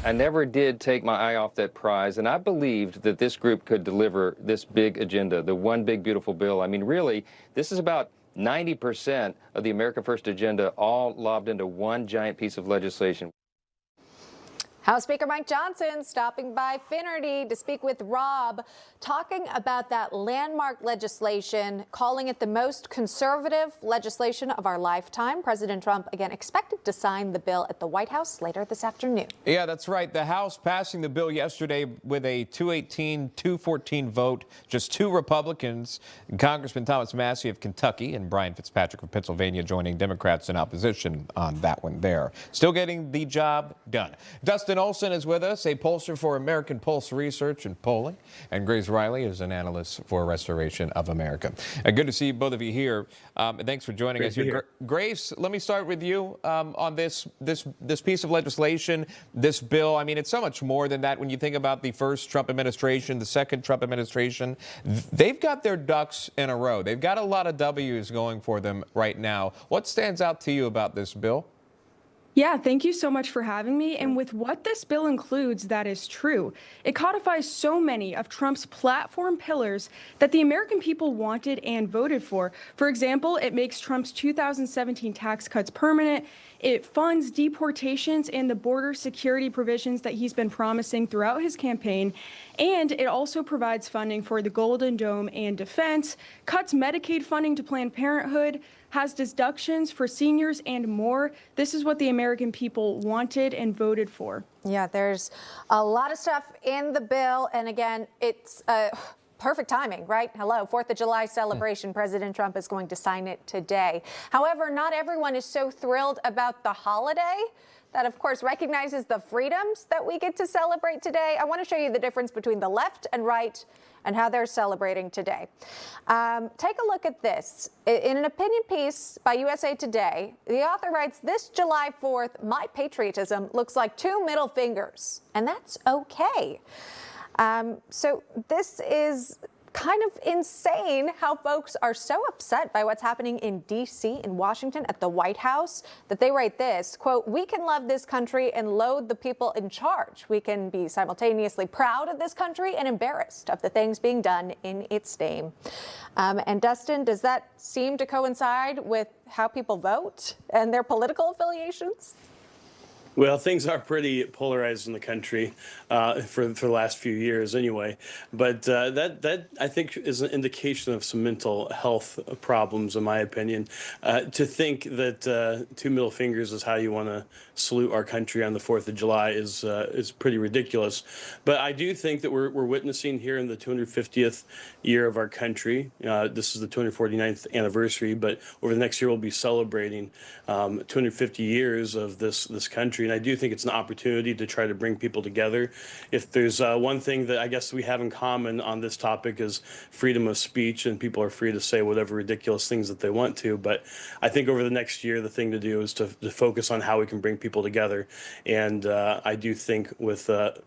I never did take my eye off that prize, and I believed that this group could deliver this big agenda, the one big beautiful bill. I mean, really, this is about 90% of the America First agenda all lobbed into one giant piece of legislation. House Speaker Mike Johnson stopping by Finnerty to speak with Rob, talking about that landmark legislation, calling it the most conservative legislation of our lifetime. President Trump, again, expected to sign the bill at the White House later this afternoon. Yeah, that's right. The House passing the bill yesterday with a 218-214 vote. Just two Republicans, Congressman Thomas Massey of Kentucky and Brian Fitzpatrick of Pennsylvania, joining Democrats in opposition on that one there. Still getting the job done. Dustin Olson is with us, a pollster for American Pulse Research and Polling, and Reilly is an analyst for Restoration of America. Good to see both of you here. Thanks for joining us here. Grace, let me start with you on this piece of legislation, this bill. I mean, it's so much more than that when you think about the first Trump administration, the second Trump administration. They've got their ducks in a row. They've got a lot of W's going for them right now. What stands out to you about this bill? Yeah, thank you so much for having me. And with what this bill includes, that is true. It codifies so many of Trump's platform pillars that the American people wanted and voted for. For example, it makes Trump's 2017 tax cuts permanent. It funds deportations and the border security provisions that he's been promising throughout his campaign. And it also provides funding for the Golden Dome and defense, cuts Medicaid funding to Planned Parenthood, has deductions for seniors, and more. This is what the American people wanted and voted for. Yeah, there's a lot of stuff in the bill. And again, it's perfect timing, right? Hello, 4th of July celebration. President Trump is going to sign it today. However, not everyone is so thrilled about the holiday. That, of course, recognizes the freedoms that we get to celebrate today. I want to show you the difference between the left and right and how they're celebrating today. Take a look at this. In an opinion piece by USA Today, the author writes, "This July 4th, my patriotism looks like two middle fingers, and that's okay." So this is kind of insane how folks are so upset by what's happening in D.C., in Washington, at the White House, that they write this, quote, "We can love this country and loathe the people in charge. We can be simultaneously proud of this country and embarrassed of the things being done in its name." And Dustin, does that seem to coincide with how people vote and their political affiliations? Well, things are pretty polarized in the country for the last few years anyway. But that I think is an indication of some mental health problems, in my opinion. To think that two middle fingers is how you want to salute our country on the 4th of July is pretty ridiculous. But I do think that we're witnessing here in the 250th year of our country. This is the 249th anniversary, but over the next year we'll be celebrating 250 years of this country. And I do think it's an opportunity to try to bring people together. If there's one thing that I guess we have in common on this topic is freedom of speech, and people are free to say whatever ridiculous things that they want to. But I think over the next year, the thing to do is to focus on how we can bring people together. And I do think with the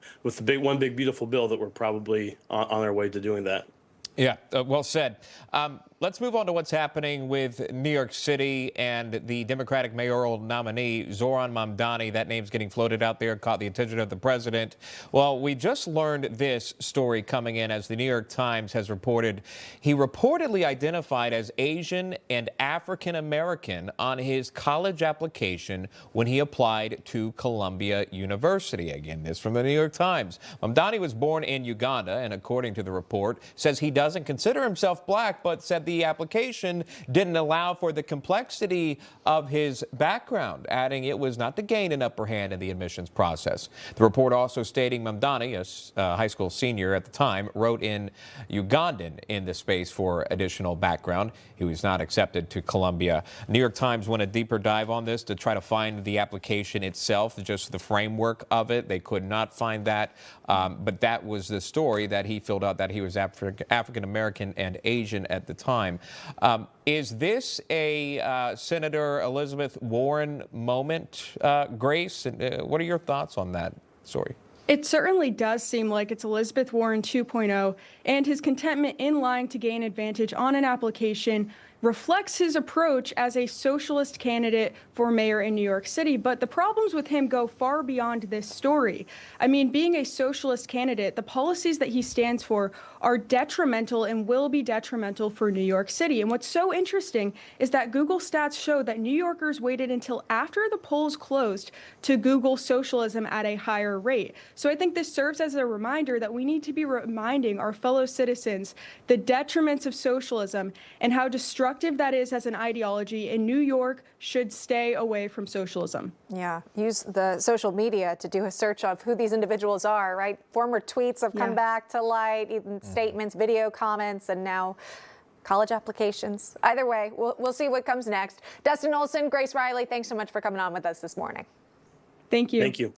one big beautiful bill that we're probably on our way to doing that. Yeah, well said. Let's move on to what's happening with New York City and the Democratic mayoral nominee, Zohran Mamdani. That name's getting floated out there, caught the attention of the president. Well, we just learned this story coming in as the New York Times has reported. He reportedly identified as Asian and African American on his college application when he applied to Columbia University. Again, this from the New York Times. Mamdani was born in Uganda, and according to the report, says he doesn't consider himself black, but said the application didn't allow for the complexity of his background, adding it was not to gain an upper hand in the admissions process. The report also stating Mamdani, a high school senior at the time, wrote in Ugandan in the space for additional background. He was not accepted to Columbia. New York Times went a deeper dive on this to try to find the application itself, just the framework of it. They could not find that, but that was the story that he filled out, that he was African American and Asian at the time. Is this a Senator Elizabeth Warren moment, Grace? What are your thoughts on that story? It certainly does seem like it's Elizabeth Warren 2.0, and his contentment in lying to gain advantage on an application reflects his approach as a socialist candidate for mayor in New York City. But the problems with him go far beyond this story. I mean, being a socialist candidate, the policies that he stands for are detrimental and will be detrimental for New York City. And what's so interesting is that Google stats show that New Yorkers waited until after the polls closed to Google socialism at a higher rate. So I think this serves as a reminder that we need to be reminding our fellow citizens the detriments of socialism and how destructive that is as an ideology, and New York should stay away from socialism. Yeah, use the social media to do a search of who these individuals are, right? Former tweets have come back to light, even statements, video comments, and now college applications. Either way, we'll see what comes next. Dustin Olson, Grace Reilly, thanks so much for coming on with us this morning. Thank you. Thank you.